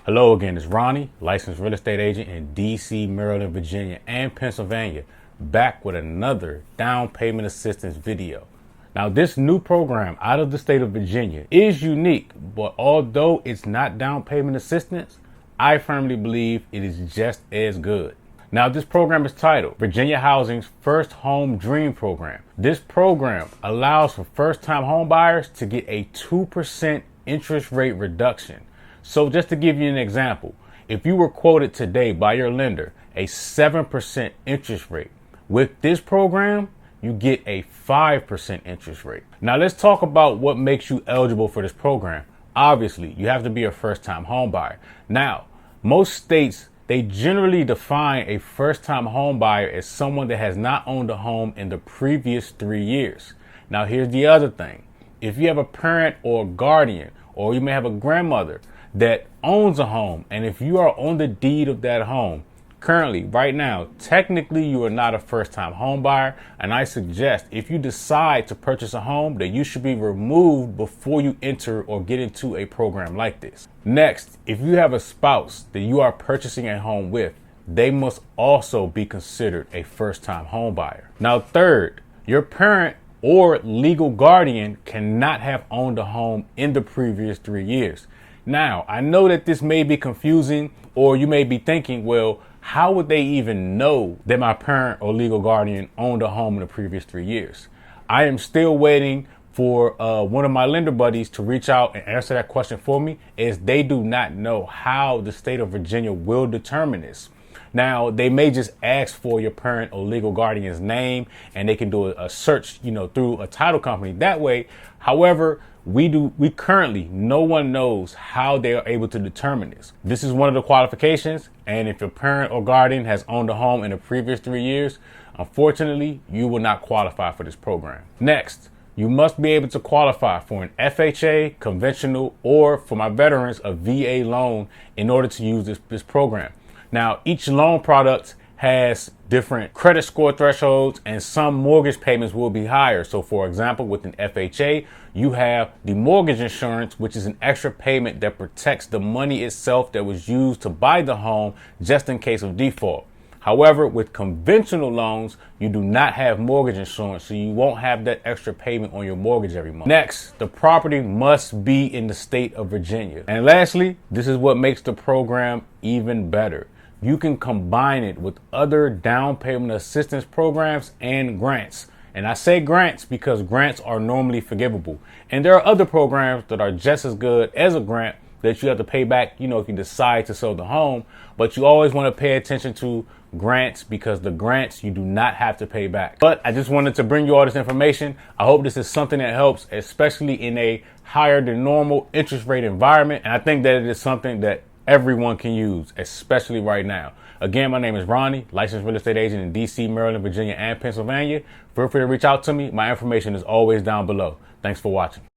Hello again, it's Ronnie, licensed real estate agent in DC, Maryland, Virginia, and Pennsylvania, back with another down payment assistance video. Now, this new program out of the state of Virginia is unique, but although it's not down payment assistance, I firmly believe it is just as good. Now, this program is titled Virginia Housing's FirstHome Dream program. This program allows for first-time home buyers to get a 2% interest rate reduction. So just to give you an example, if you were quoted today by your lender a 7% interest rate, with this program, you get a 5% interest rate. Now let's talk about what makes you eligible for this program. Obviously, you have to be a first-time home buyer. Now, most states, they generally define a first-time home buyer as someone that has not owned a home in the previous 3 years. Now, here's the other thing. If you have a parent or a guardian, or you may have a grandmother that owns a home, and if you are on the deed of that home, currently, right now, technically you are not a first-time home buyer, and I suggest if you decide to purchase a home that you should be removed before you enter or get into a program like this. Next, if you have a spouse that you are purchasing a home with, they must also be considered a first-time home buyer. Now, third, your parent or legal guardian cannot have owned a home in the previous 3 years. Now, I know that this may be confusing, or you may be thinking, well, how would they even know that my parent or legal guardian owned a home in the previous 3 years? I am still waiting for one of my lender buddies to reach out and answer that question for me, as they do not know how the state of Virginia will determine this. Now, they may just ask for your parent or legal guardian's name, and they can do a search, through a title company that way. However, we currently, no one knows how they are able to determine this. This is one of the qualifications. And if your parent or guardian has owned a home in the previous 3 years, unfortunately, you will not qualify for this program. Next, you must be able to qualify for an FHA, conventional, or for my veterans, a VA loan in order to use this program. Now, each loan product has different credit score thresholds, and some mortgage payments will be higher. So for example, with an FHA, you have the mortgage insurance, which is an extra payment that protects the money itself that was used to buy the home just in case of default. However, with conventional loans, you do not have mortgage insurance, so you won't have that extra payment on your mortgage every month. Next, the property must be in the state of Virginia. And lastly, this is what makes the program even better. You can combine it with other down payment assistance programs and grants. And I say grants because grants are normally forgivable. And there are other programs that are just as good as a grant that you have to pay back, if you decide to sell the home. But you always want to pay attention to grants, because the grants you do not have to pay back. But I just wanted to bring you all this information. I hope this is something that helps, especially in a higher than normal interest rate environment. And I think that it is something that everyone can use, especially right now. Again, my name is Ronnie, licensed real estate agent in DC, Maryland, Virginia, and Pennsylvania. Feel free to reach out to me. My information is always down below. Thanks for watching.